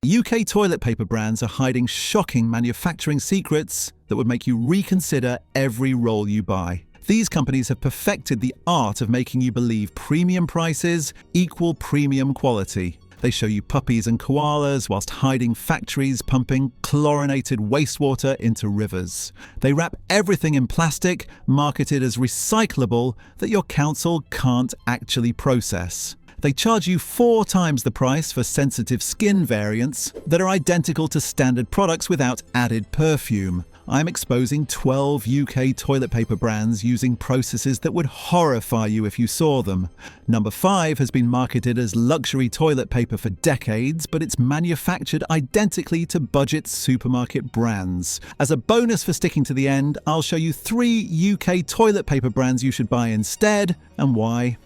UK toilet paper brands are hiding shocking manufacturing secrets that would make you reconsider every roll you buy. These companies have perfected the art of making you believe premium prices equal premium quality. They show you puppies and koalas whilst hiding factories pumping chlorinated wastewater into rivers. They wrap everything in plastic, marketed as recyclable, that your council can't actually process. They charge you 4 times the price for sensitive skin variants that are identical to standard products without added perfume. I'm exposing 12 UK toilet paper brands using processes that would horrify you if you saw them. Number 5 has been marketed as luxury toilet paper for decades, but it's manufactured identically to budget supermarket brands. As a bonus for sticking to the end, I'll show you 3 UK toilet paper brands you should buy instead, and why.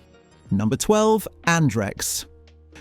Number 12, Andrex.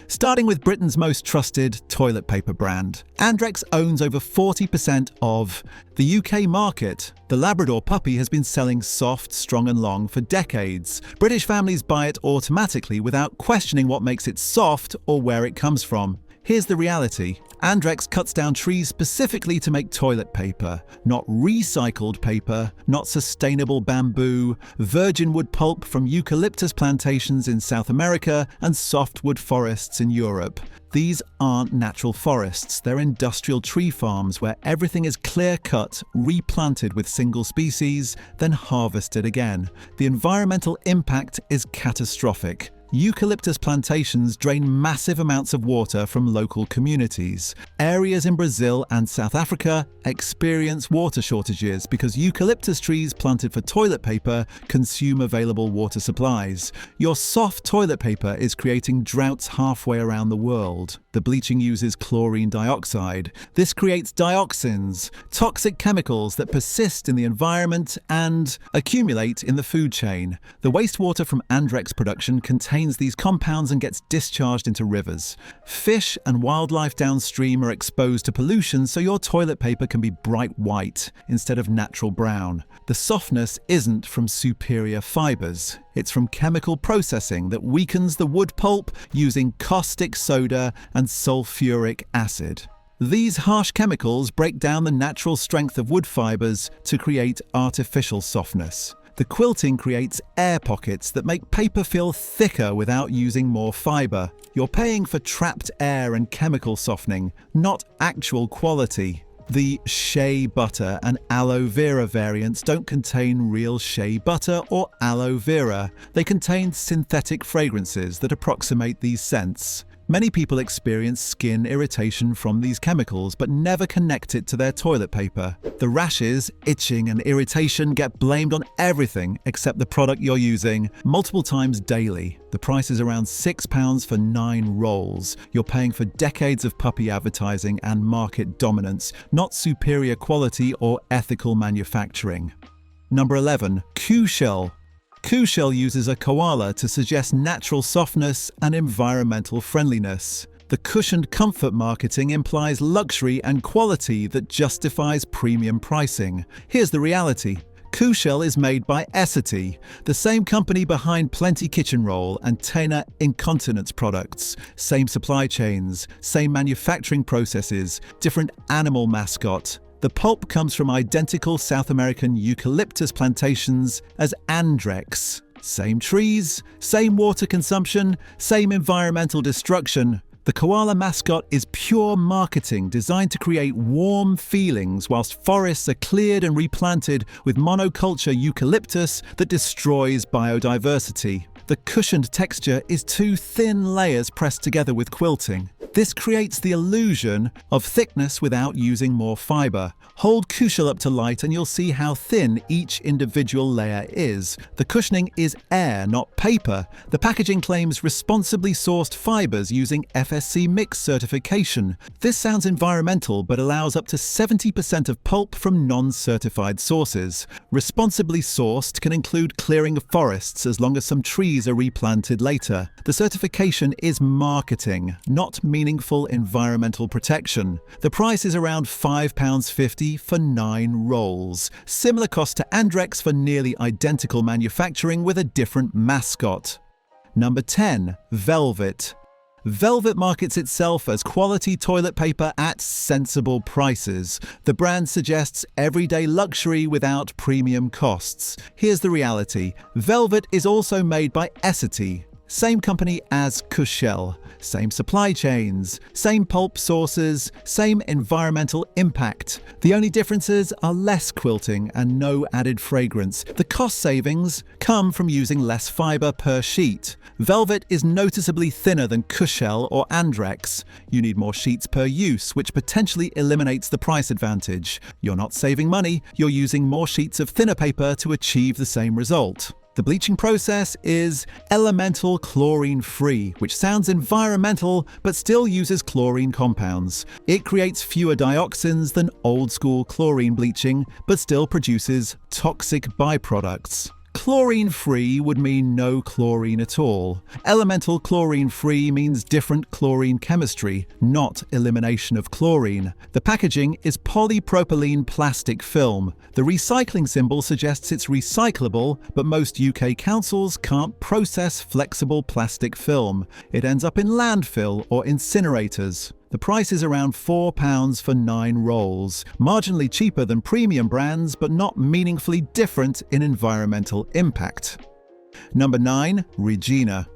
Starting with Britain's most trusted toilet paper brand, Andrex owns over 40% of the UK market. The Labrador puppy has been selling soft, strong and long for decades. British families buy it automatically without questioning what makes it soft or where it comes from. Here's the reality. Andrex cuts down trees specifically to make toilet paper, not recycled paper, not sustainable bamboo, virgin wood pulp from eucalyptus plantations in South America and softwood forests in Europe. These aren't natural forests, they're industrial tree farms where everything is clear-cut, replanted with single species, then harvested again. The environmental impact is catastrophic. Eucalyptus plantations drain massive amounts of water from local communities. Areas in Brazil and South Africa experience water shortages because eucalyptus trees planted for toilet paper consume available water supplies. Your soft toilet paper is creating droughts halfway around the world. The bleaching uses chlorine dioxide. This creates dioxins, toxic chemicals that persist in the environment and accumulate in the food chain. The wastewater from Andrex production contains these compounds and gets discharged into rivers. Fish and wildlife downstream are exposed to pollution, so your toilet paper can be bright white instead of natural brown. The softness isn't from superior fibers. It's from chemical processing that weakens the wood pulp using caustic soda and sulfuric acid. These harsh chemicals break down the natural strength of wood fibers to create artificial softness. The quilting creates air pockets that make paper feel thicker without using more fiber. You're paying for trapped air and chemical softening, not actual quality. The shea butter and aloe vera variants don't contain real shea butter or aloe vera. They contain synthetic fragrances that approximate these scents. Many people experience skin irritation from these chemicals but never connect it to their toilet paper. The rashes, itching and irritation get blamed on everything except the product you're using multiple times daily. The price is around £6 for 9 rolls. You're paying for decades of puppy advertising and market dominance, not superior quality or ethical manufacturing. Number 11. Cushelle. Cushelle uses a koala to suggest natural softness and environmental friendliness. The cushioned comfort marketing implies luxury and quality that justifies premium pricing. Here's the reality. Cushelle is made by Essity, the same company behind Plenty Kitchen Roll and Tena incontinence products. Same supply chains, same manufacturing processes, different animal mascot. The pulp comes from identical South American eucalyptus plantations as Andrex. Same trees, same water consumption, same environmental destruction. The koala mascot is pure marketing designed to create warm feelings whilst forests are cleared and replanted with monoculture eucalyptus that destroys biodiversity. The cushioned texture is 2 thin layers pressed together with quilting. This creates the illusion of thickness without using more fiber. Hold Cushelle up to light and you'll see how thin each individual layer is. The cushioning is air, not paper. The packaging claims responsibly sourced fibers using FSC Mix certification. This sounds environmental but allows up to 70% of pulp from non-certified sources. Responsibly sourced can include clearing of forests as long as some trees are replanted later. The certification is marketing, not meaningful environmental protection. The price is around £5.50 for 9 rolls. Similar cost to Andrex for nearly identical manufacturing with a different mascot. Number 10. Velvet. Velvet markets itself as quality toilet paper at sensible prices. The brand suggests everyday luxury without premium costs. Here's the reality. Velvet is also made by Essity, same company as Cushelle, same supply chains, same pulp sources, same environmental impact. The only differences are less quilting and no added fragrance. The cost savings come from using less fiber per sheet. Velvet is noticeably thinner than Cushelle or Andrex. You need more sheets per use, which potentially eliminates the price advantage. You're not saving money, you're using more sheets of thinner paper to achieve the same result. The bleaching process is elemental chlorine-free, which sounds environmental but still uses chlorine compounds. It creates fewer dioxins than old-school chlorine bleaching, but still produces toxic byproducts. Chlorine-free would mean no chlorine at all. Elemental chlorine-free means different chlorine chemistry, not elimination of chlorine. The packaging is polypropylene plastic film. The recycling symbol suggests it's recyclable, but most UK councils can't process flexible plastic film. It ends up in landfill or incinerators. The price is around £4 for 9 rolls, marginally cheaper than premium brands, but not meaningfully different in environmental impact. Number 9. Regina.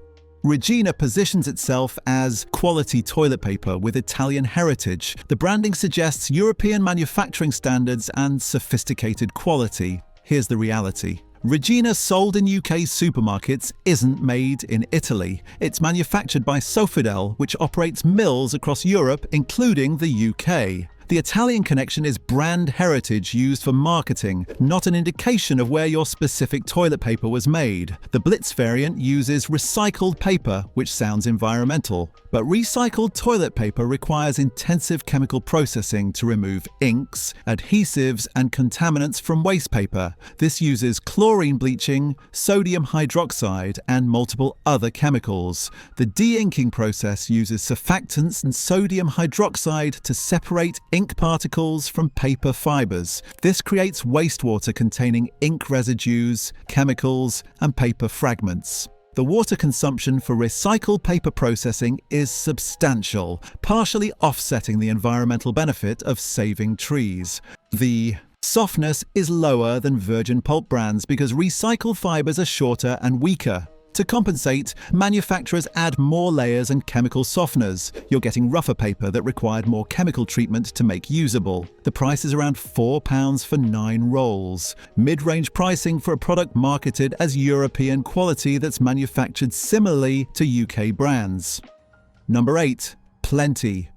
Regina positions itself as quality toilet paper with Italian heritage. The branding suggests European manufacturing standards and sophisticated quality. Here's the reality. Regina, sold in UK supermarkets, isn't made in Italy. It's manufactured by Sofidel, which operates mills across Europe, including the UK. The Italian connection is brand heritage used for marketing, not an indication of where your specific toilet paper was made. The Blitz variant uses recycled paper, which sounds environmental. But recycled toilet paper requires intensive chemical processing to remove inks, adhesives, and contaminants from waste paper. This uses chlorine bleaching, sodium hydroxide, and multiple other chemicals. The de-inking process uses surfactants and sodium hydroxide to separate ink particles from paper fibers. This creates wastewater containing ink residues, chemicals, and paper fragments. The water consumption for recycled paper processing is substantial, partially offsetting the environmental benefit of saving trees. The softness is lower than virgin pulp brands because recycled fibers are shorter and weaker. To compensate, manufacturers add more layers and chemical softeners. You're getting rougher paper that required more chemical treatment to make usable. The price is around £4 for 9 rolls. Mid-range pricing for a product marketed as European quality that's manufactured similarly to UK brands. Number 8. Plenty.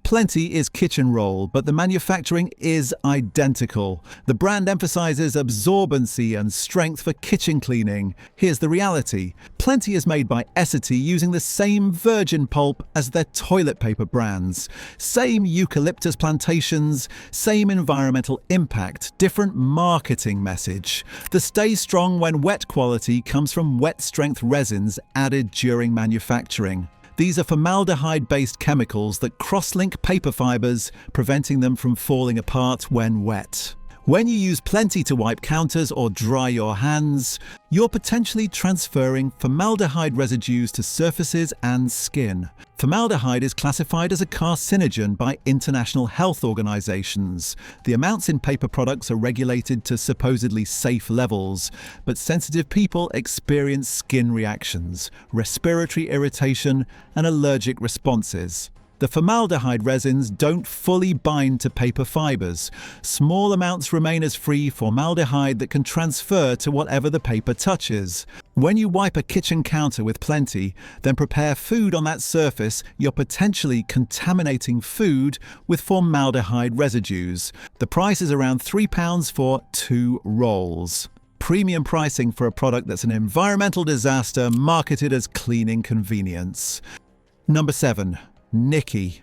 Plenty is kitchen roll, but the manufacturing is identical. The brand emphasizes absorbency and strength for kitchen cleaning. Here's the reality. Plenty is made by Essity using the same virgin pulp as their toilet paper brands. Same eucalyptus plantations, same environmental impact, different marketing message. The stay strong when wet quality comes from wet strength resins added during manufacturing. These are formaldehyde-based chemicals that cross-link paper fibers, preventing them from falling apart when wet. When you use Plenty to wipe counters or dry your hands, you're potentially transferring formaldehyde residues to surfaces and skin. Formaldehyde is classified as a carcinogen by international health organizations. The amounts in paper products are regulated to supposedly safe levels, but sensitive people experience skin reactions, respiratory irritation, and allergic responses. The formaldehyde resins don't fully bind to paper fibers. Small amounts remain as free formaldehyde that can transfer to whatever the paper touches. When you wipe a kitchen counter with Plenty, then prepare food on that surface, you're potentially contaminating food with formaldehyde residues. The price is around £3 for 2 rolls. Premium pricing for a product that's an environmental disaster marketed as cleaning convenience. Number 7. Nicky.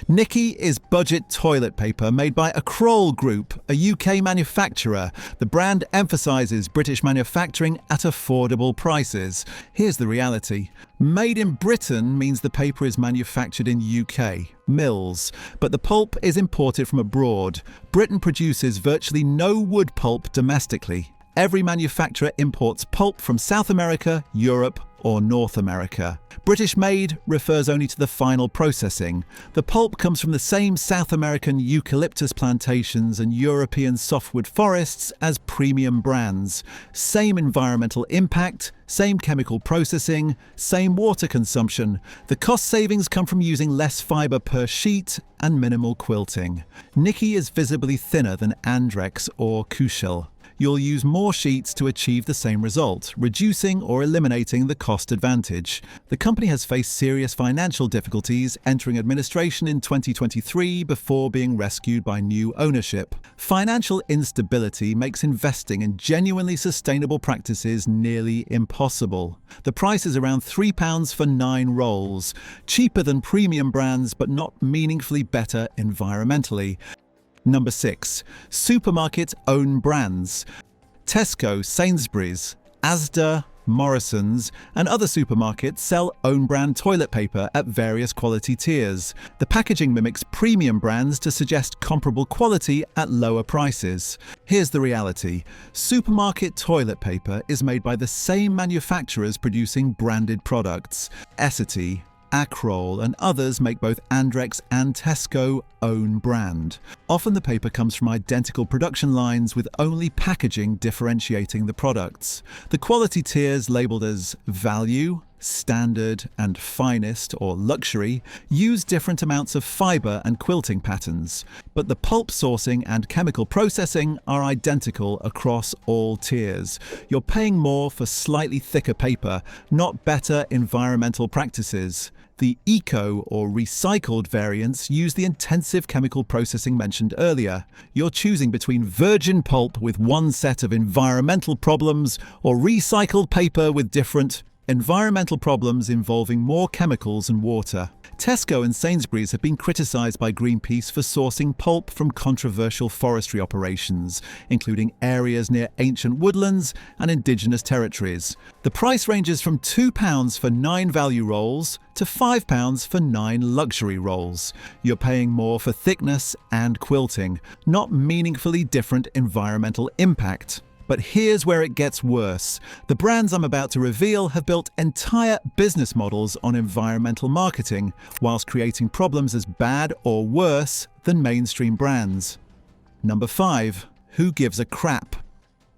Nicky is budget toilet paper made by a Kroll Group, a UK manufacturer. The brand emphasises British manufacturing at affordable prices. Here's the reality. Made in Britain means the paper is manufactured in UK mills, but the pulp is imported from abroad. Britain produces virtually no wood pulp domestically. Every manufacturer imports pulp from South America, Europe, or North America. British made refers only to the final processing. The pulp comes from the same South American eucalyptus plantations and European softwood forests as premium brands. Same environmental impact, same chemical processing, same water consumption. The cost savings come from using less fibre per sheet and minimal quilting. Nicky is visibly thinner than Andrex or Cushelle. You'll use more sheets to achieve the same result, reducing or eliminating the cost advantage. The company has faced serious financial difficulties, entering administration in 2023 before being rescued by new ownership. Financial instability makes investing in genuinely sustainable practices nearly impossible. The price is around £3 for 9 rolls, cheaper than premium brands but not meaningfully better environmentally. Number 6. Supermarket own brands. Tesco, Sainsbury's, Asda, Morrisons, and other supermarkets sell own brand toilet paper at various quality tiers. The packaging mimics premium brands to suggest comparable quality at lower prices. Here's the reality. Supermarket toilet paper is made by the same manufacturers producing branded products. Essity, Acrol and others make both Andrex and Tesco own brand. Often the paper comes from identical production lines with only packaging differentiating the products. The quality tiers labelled as value, standard and finest or luxury use different amounts of fibre and quilting patterns, but the pulp sourcing and chemical processing are identical across all tiers. You're paying more for slightly thicker paper, not better environmental practices. The eco or recycled variants use the intensive chemical processing mentioned earlier. You're choosing between virgin pulp with one set of environmental problems or recycled paper with different environmental problems involving more chemicals and water. Tesco and Sainsbury's have been criticised by Greenpeace for sourcing pulp from controversial forestry operations, including areas near ancient woodlands and indigenous territories. The price ranges from £2 for 9 value rolls to £5 for 9 luxury rolls. You're paying more for thickness and quilting, not meaningfully different environmental impact. But here's where it gets worse. The brands I'm about to reveal have built entire business models on environmental marketing, whilst creating problems as bad or worse than mainstream brands. Number 5. Who gives a crap?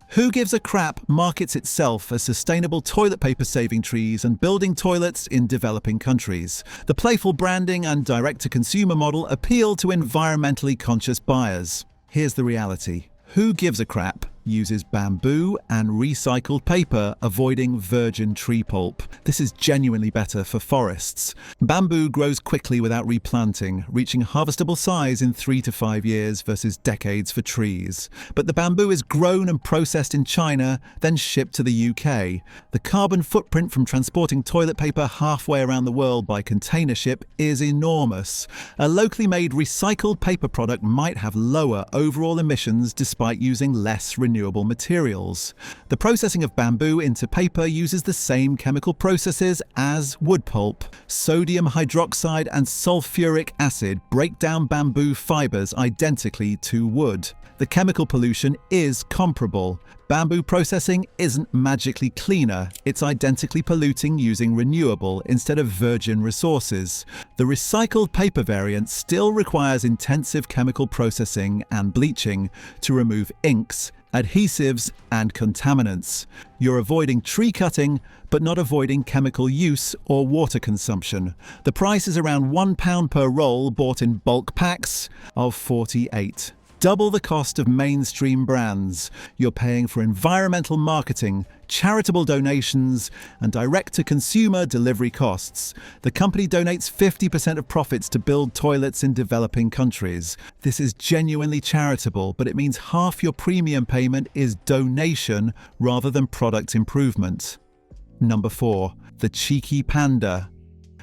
Who Gives a Crap markets itself as sustainable toilet paper saving trees and building toilets in developing countries. The playful branding and direct-to-consumer model appeal to environmentally conscious buyers. Here's the reality. Who Gives a Crap uses bamboo and recycled paper, avoiding virgin tree pulp. This is genuinely better for forests. Bamboo grows quickly without replanting, reaching harvestable size in 3 to 5 years versus decades for trees. But the bamboo is grown and processed in China, then shipped to the UK. The carbon footprint from transporting toilet paper halfway around the world by container ship is enormous. A locally made recycled paper product might have lower overall emissions despite using less renewable materials. The processing of bamboo into paper uses the same chemical processes as wood pulp. Sodium hydroxide and sulfuric acid break down bamboo fibers identically to wood. The chemical pollution is comparable. Bamboo processing isn't magically cleaner, it's identically polluting using renewable instead of virgin resources. The recycled paper variant still requires intensive chemical processing and bleaching to remove inks, adhesives and contaminants. You're avoiding tree cutting, but not avoiding chemical use or water consumption. The price is around £1 per roll bought in bulk packs of 48. Double the cost of mainstream brands. You're paying for environmental marketing, charitable donations, and direct-to-consumer delivery costs. The company donates 50% of profits to build toilets in developing countries. This is genuinely charitable, but it means half your premium payment is donation rather than product improvement. Number 4. The Cheeky Panda.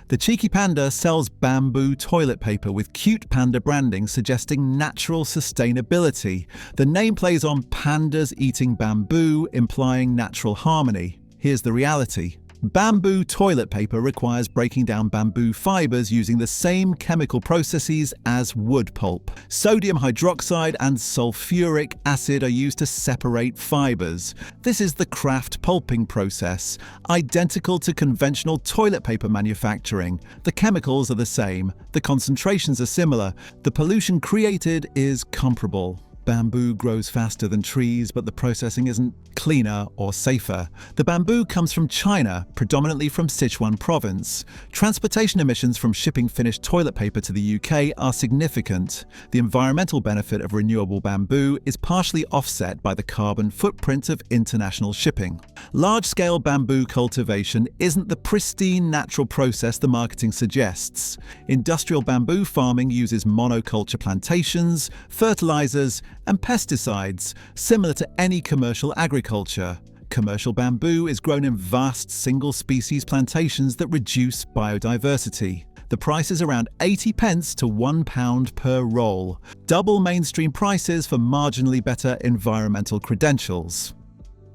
The Cheeky Panda sells bamboo toilet paper with cute panda branding suggesting natural sustainability. The name plays on pandas eating bamboo, implying natural harmony. Here's the reality. Bamboo toilet paper requires breaking down bamboo fibers using the same chemical processes as wood pulp. Sodium hydroxide and sulfuric acid are used to separate fibers. This is the Kraft pulping process, identical to conventional toilet paper manufacturing. The chemicals are the same, the concentrations are similar, the pollution created is comparable. Bamboo grows faster than trees, but the processing isn't cleaner or safer. The bamboo comes from China, predominantly from Sichuan province. Transportation emissions from shipping finished toilet paper to the UK are significant. The environmental benefit of renewable bamboo is partially offset by the carbon footprint of international shipping. Large-scale bamboo cultivation isn't the pristine natural process the marketing suggests. Industrial bamboo farming uses monoculture plantations, fertilizers, and pesticides, similar to any commercial agriculture. Commercial bamboo is grown in vast single-species plantations that reduce biodiversity. The price is around 80 pence to £1 per roll, double mainstream prices for marginally better environmental credentials.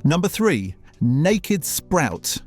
Number 3. Naked Sprout.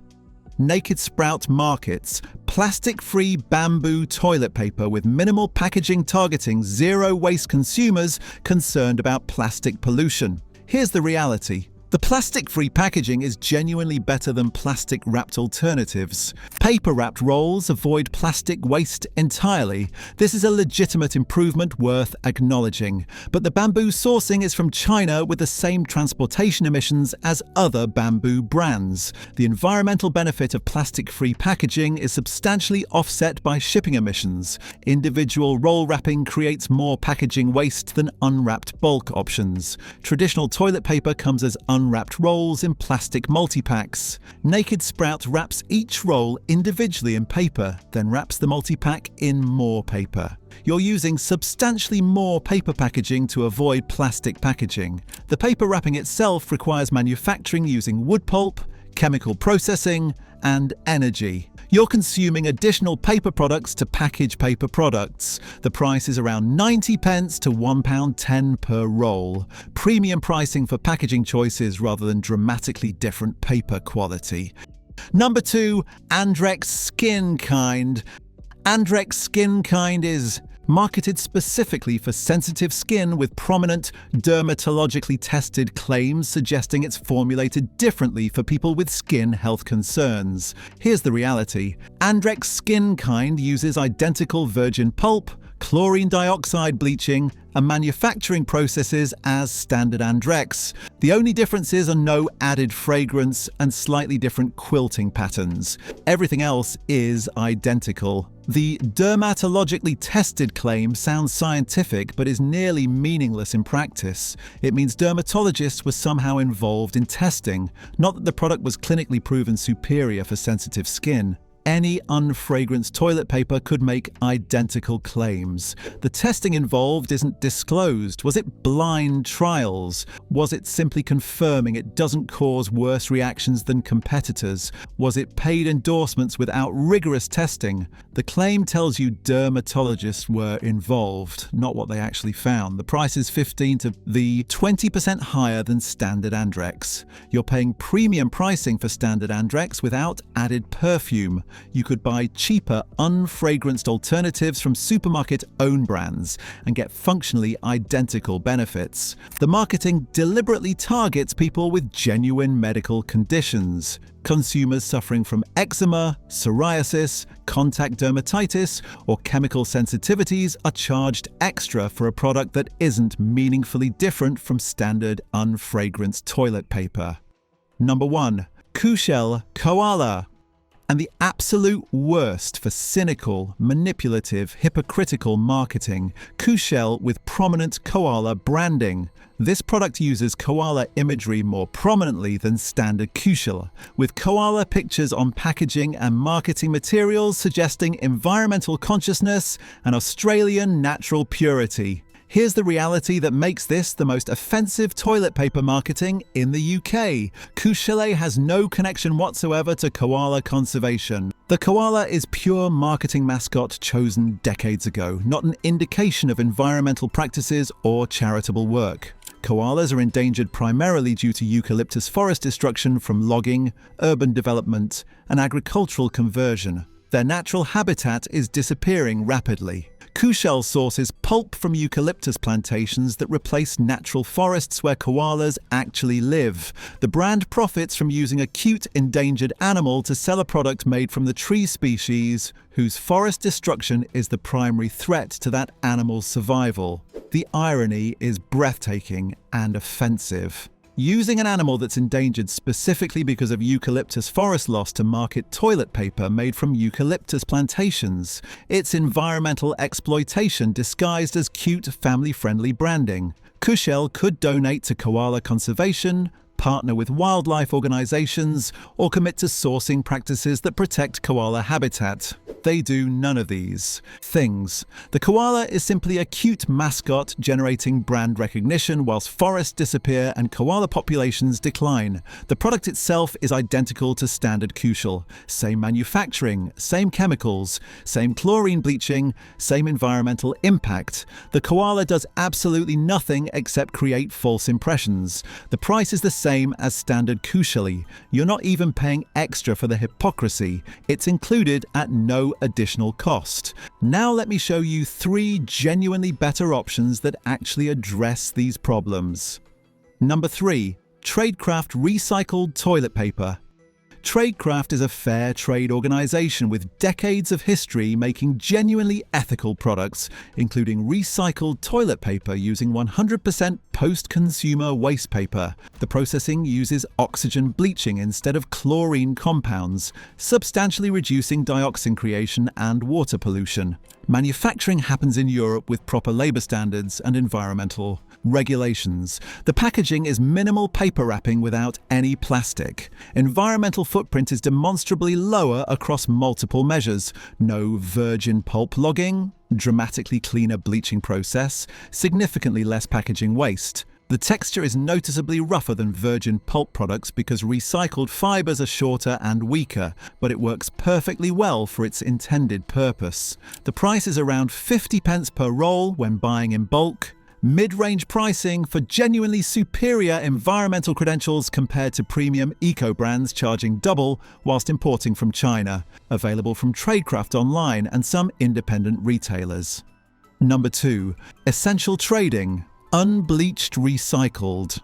Naked Sprout markets plastic-free bamboo toilet paper with minimal packaging targeting zero-waste consumers concerned about plastic pollution. Here's the reality. The plastic-free packaging is genuinely better than plastic-wrapped alternatives. Paper-wrapped rolls avoid plastic waste entirely. This is a legitimate improvement worth acknowledging. But the bamboo sourcing is from China with the same transportation emissions as other bamboo brands. The environmental benefit of plastic-free packaging is substantially offset by shipping emissions. Individual roll wrapping creates more packaging waste than unwrapped bulk options. Traditional toilet paper comes as unwrapped rolls in plastic multi-packs. Naked Sprout wraps each roll individually in paper, then wraps the multi-pack in more paper. You're using substantially more paper packaging to avoid plastic packaging. The paper wrapping itself requires manufacturing using wood pulp, chemical processing, and energy. You're consuming additional paper products to package paper products. The price is around 90 pence to £1.10 per roll. Premium pricing for packaging choices rather than dramatically different paper quality. Number 2. Andrex Skin Kind. Andrex Skin Kind is marketed specifically for sensitive skin with prominent dermatologically tested claims suggesting it's formulated differently for people with skin health concerns. Here's the reality. Andrex Skin Kind uses identical virgin pulp, chlorine dioxide bleaching, and manufacturing processes as standard Andrex. The only differences are no added fragrance and slightly different quilting patterns. Everything else is identical. The dermatologically tested claim sounds scientific but is nearly meaningless in practice. It means dermatologists were somehow involved in testing, not that the product was clinically proven superior for sensitive skin. Any unfragranced toilet paper could make identical claims. The testing involved isn't disclosed. Was it blind trials? Was it simply confirming it doesn't cause worse reactions than competitors? Was it paid endorsements without rigorous testing? The claim tells you dermatologists were involved, not what they actually found. The price is 15 to 20% higher than standard Andrex. You're paying premium pricing for standard Andrex without added perfume. You could buy cheaper, unfragranced alternatives from supermarket own brands and get functionally identical benefits. The marketing deliberately targets people with genuine medical conditions. Consumers suffering from eczema, psoriasis, contact dermatitis, or chemical sensitivities are charged extra for a product that isn't meaningfully different from standard unfragranced toilet paper. Number 1. Cushelle Koala. And the absolute worst for cynical, manipulative, hypocritical marketing, Cushelle with prominent koala branding. This product uses koala imagery more prominently than standard Cushelle, with koala pictures on packaging and marketing materials suggesting environmental consciousness and Australian natural purity. Here's the reality that makes this the most offensive toilet paper marketing in the UK. Cushelle has no connection whatsoever to koala conservation. The koala is pure marketing mascot chosen decades ago, not an indication of environmental practices or charitable work. Koalas are endangered primarily due to eucalyptus forest destruction from logging, urban development, and agricultural conversion. Their natural habitat is disappearing rapidly. Cushelle sources pulp from eucalyptus plantations that replace natural forests where koalas actually live. The brand profits from using a cute endangered animal to sell a product made from the tree species whose forest destruction is the primary threat to that animal's survival. The irony is breathtaking and offensive. Using an animal that's endangered specifically because of eucalyptus forest loss to market toilet paper made from eucalyptus plantations. It's environmental exploitation disguised as cute, family-friendly branding. Cushelle could donate to koala conservation, partner with wildlife organizations, or commit to sourcing practices that protect koala habitat. They do none of these things. The koala is simply a cute mascot generating brand recognition whilst forests disappear and koala populations decline. The product itself is identical to standard Cushelle. Same manufacturing, same chemicals, same chlorine bleaching, same environmental impact. The koala does absolutely nothing except create false impressions. The price is the same as standard Cushelle. You're not even paying extra for the hypocrisy. It's included at no additional cost. Now let me show you 3 genuinely better options that actually address these problems. Number 3. Tradecraft recycled toilet paper. Tradecraft is a fair trade organization with decades of history making genuinely ethical products, including recycled toilet paper using 100% post-consumer waste paper. The processing uses oxygen bleaching instead of chlorine compounds, substantially reducing dioxin creation and water pollution. Manufacturing happens in Europe with proper labor standards and environmental regulations. The packaging is minimal paper wrapping without any plastic. Environmental footprint is demonstrably lower across multiple measures. No virgin pulp logging, dramatically cleaner bleaching process, significantly less packaging waste. The texture is noticeably rougher than virgin pulp products because recycled fibers are shorter and weaker, but it works perfectly well for its intended purpose. The price is around 50 pence per roll when buying in bulk. Mid-range pricing for genuinely superior environmental credentials compared to premium eco brands charging double whilst importing from China. Available from Tradecraft online and some independent retailers. Number 2. Essential Trading. Unbleached recycled.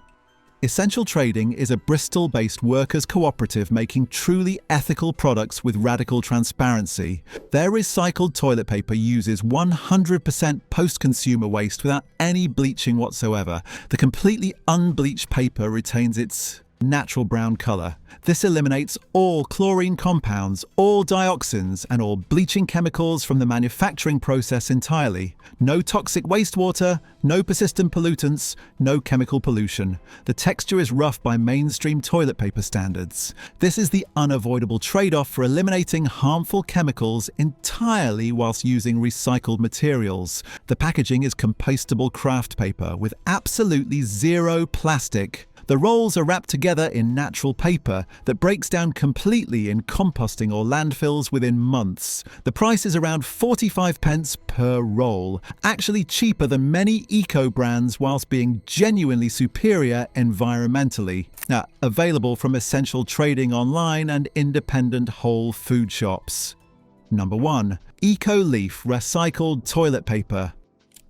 Essential Trading is a Bristol-based workers' cooperative making truly ethical products with radical transparency. Their recycled toilet paper uses 100% post-consumer waste without any bleaching whatsoever. The completely unbleached paper retains its natural brown color. This eliminates all chlorine compounds, all dioxins, and all bleaching chemicals from the manufacturing process entirely. No toxic wastewater, no persistent pollutants, no chemical pollution. The texture is rough by mainstream toilet paper standards. This is the unavoidable trade-off for eliminating harmful chemicals entirely whilst using recycled materials. The packaging is compostable craft paper with absolutely zero plastic. The rolls are wrapped together in natural paper that breaks down completely in composting or landfills within months. The price is around 45 pence per roll, actually cheaper than many eco brands whilst being genuinely superior environmentally. Now, available from Essential Trading online and independent whole food shops. Number 1. Eco Leaf recycled toilet paper.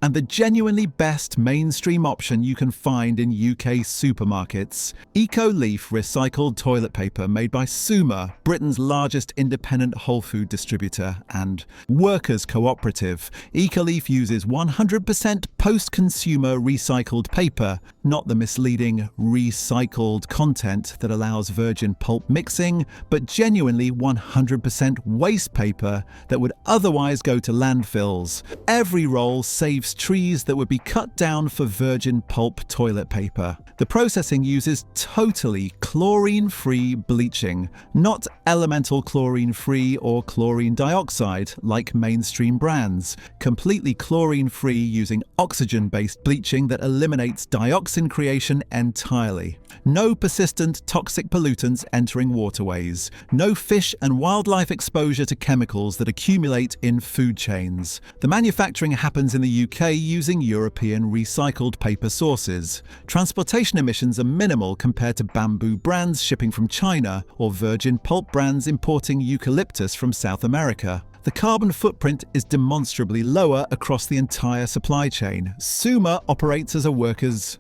And the genuinely best mainstream option you can find in UK supermarkets. Eco Leaf recycled toilet paper made by Suma, Britain's largest independent whole food distributor and workers' cooperative. Eco Leaf uses 100% post-consumer recycled paper, not the misleading recycled content that allows virgin pulp mixing, but genuinely 100% waste paper that would otherwise go to landfills. Every roll saves trees that would be cut down for virgin pulp toilet paper. The processing uses totally chlorine-free bleaching, not elemental chlorine-free or chlorine dioxide like mainstream brands. Completely chlorine-free using oxygen-based bleaching that eliminates dioxin creation entirely. No persistent toxic pollutants entering waterways. No fish and wildlife exposure to chemicals that accumulate in food chains. The manufacturing happens in the UK UK using European recycled paper sources. Transportation emissions are minimal compared to bamboo brands shipping from China or virgin pulp brands importing eucalyptus from South America. The carbon footprint is demonstrably lower across the entire supply chain. SUMA operates as a workers'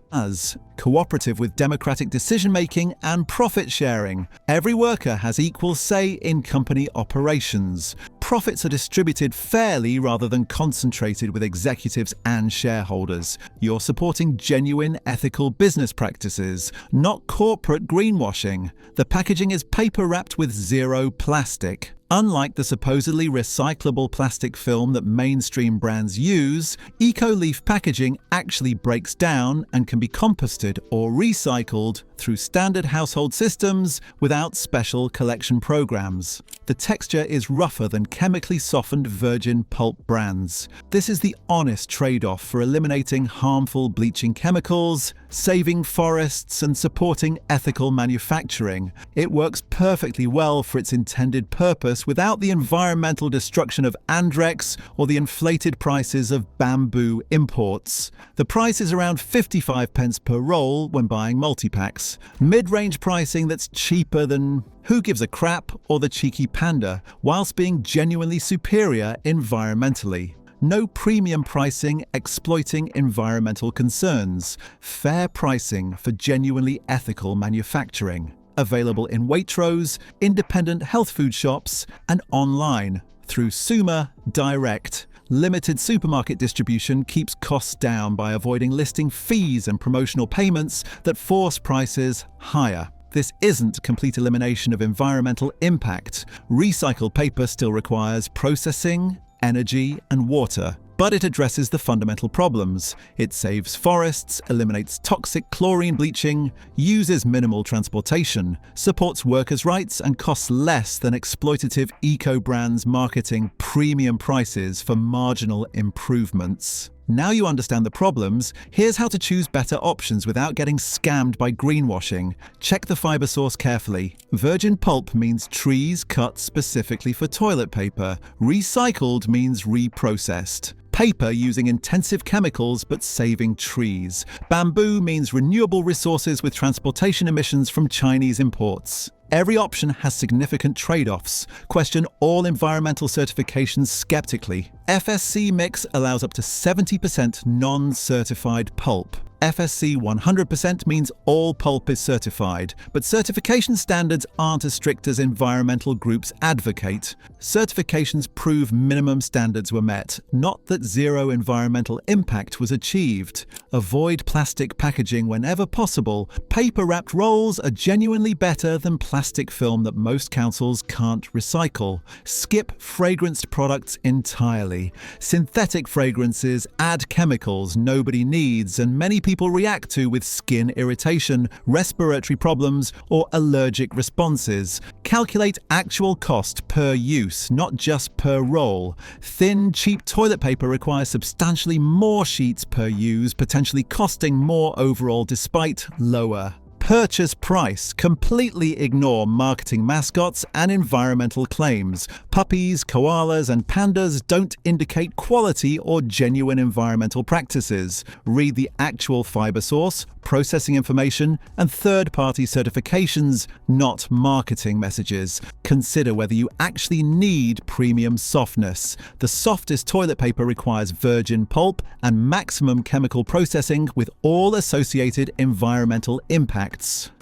cooperative with democratic decision-making and profit sharing. Every worker has equal say in company operations. Profits are distributed fairly rather than concentrated with executives and shareholders. You're supporting genuine ethical business practices, not corporate greenwashing. The packaging is paper wrapped with zero plastic. Unlike the supposedly recyclable plastic film that mainstream brands use, eco-leaf packaging actually breaks down and can be composted or recycled through standard household systems without special collection programs. The texture is rougher than chemically softened virgin pulp brands. This is the honest trade-off for eliminating harmful bleaching chemicals, saving forests, and supporting ethical manufacturing. It works perfectly well for its intended purpose without the environmental destruction of Andrex or the inflated prices of bamboo imports. The price is around 55 pence per roll when buying multi-packs. Mid-range pricing that's cheaper than Who Gives a Crap or the cheeky Panda, whilst being genuinely superior environmentally. No premium pricing exploiting environmental concerns. Fair pricing for genuinely ethical manufacturing. Available in Waitrose, independent health food shops, and online through SUMA Direct. Limited supermarket distribution keeps costs down by avoiding listing fees and promotional payments that force prices higher. This isn't complete elimination of environmental impact. Recycled paper still requires processing, energy, and water, but it addresses the fundamental problems. It saves forests, eliminates toxic chlorine bleaching, uses minimal transportation, supports workers' rights, and costs less than exploitative eco-brands marketing premium prices for marginal improvements. Now you understand the problems, here's how to choose better options without getting scammed by greenwashing. Check the fiber source carefully. Virgin pulp means trees cut specifically for toilet paper. Recycled means reprocessed. Paper using intensive chemicals but saving trees. Bamboo means renewable resources with transportation emissions from Chinese imports. Every option has significant trade-offs. Question all environmental certifications skeptically. FSC Mix allows up to 70% non-certified pulp. FSC 100% means all pulp is certified, but certification standards aren't as strict as environmental groups advocate. Certifications prove minimum standards were met, not that zero environmental impact was achieved. Avoid plastic packaging whenever possible. Paper-wrapped rolls are genuinely better than plastic film that most councils can't recycle. Skip fragranced products entirely. Synthetic fragrances add chemicals nobody needs, and many people react to with skin irritation, respiratory problems, or allergic responses. Calculate actual cost per use, not just per roll. Thin, cheap toilet paper requires substantially more sheets per use, potentially costing more overall despite lower purchase price. Completely ignore marketing mascots and environmental claims. Puppies, koalas, and pandas don't indicate quality or genuine environmental practices. Read the actual fiber source, processing information, and third-party certifications, not marketing messages. Consider whether you actually need premium softness. The softest toilet paper requires virgin pulp and maximum chemical processing with all associated environmental impacts.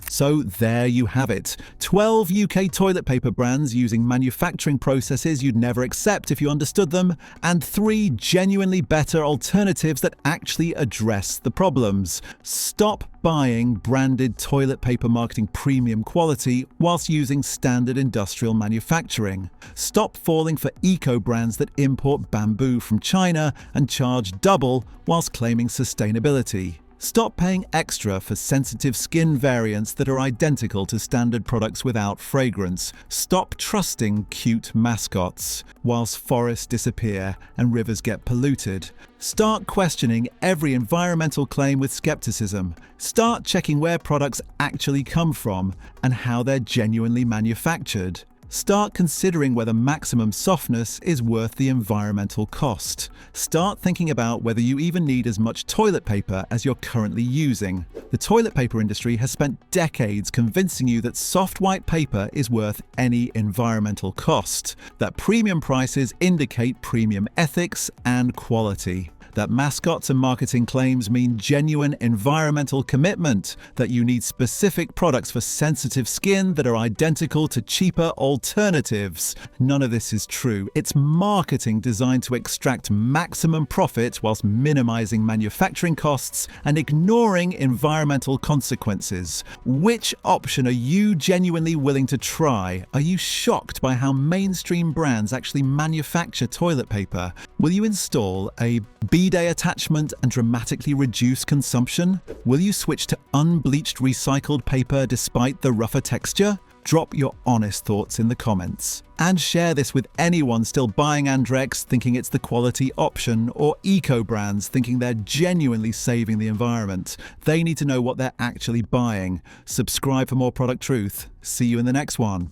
So there you have it. 12 UK toilet paper brands using manufacturing processes you'd never accept if you understood them, and 3 genuinely better alternatives that actually address the problems. Stop buying branded toilet paper marketing premium quality whilst using standard industrial manufacturing. Stop falling for eco brands that import bamboo from China and charge double whilst claiming sustainability. Stop paying extra for sensitive skin variants that are identical to standard products without fragrance. Stop trusting cute mascots whilst forests disappear and rivers get polluted. Start questioning every environmental claim with skepticism. Start checking where products actually come from and how they're genuinely manufactured. Start considering whether maximum softness is worth the environmental cost. Start thinking about whether you even need as much toilet paper as you're currently using. The toilet paper industry has spent decades convincing you that soft white paper is worth any environmental cost, that premium prices indicate premium ethics and quality, that mascots and marketing claims mean genuine environmental commitment, that you need specific products for sensitive skin that are identical to cheaper alternatives. None of this is true. It's marketing designed to extract maximum profit whilst minimizing manufacturing costs and ignoring environmental consequences. Which option are you genuinely willing to try? Are you shocked by how mainstream brands actually manufacture toilet paper? Will you install a bidet attachment and dramatically reduce consumption? Will you switch to unbleached recycled paper despite the rougher texture? Drop your honest thoughts in the comments. And share this with anyone still buying Andrex thinking it's the quality option, or eco brands thinking they're genuinely saving the environment. They need to know what they're actually buying. Subscribe for more product truth. See you in the next one.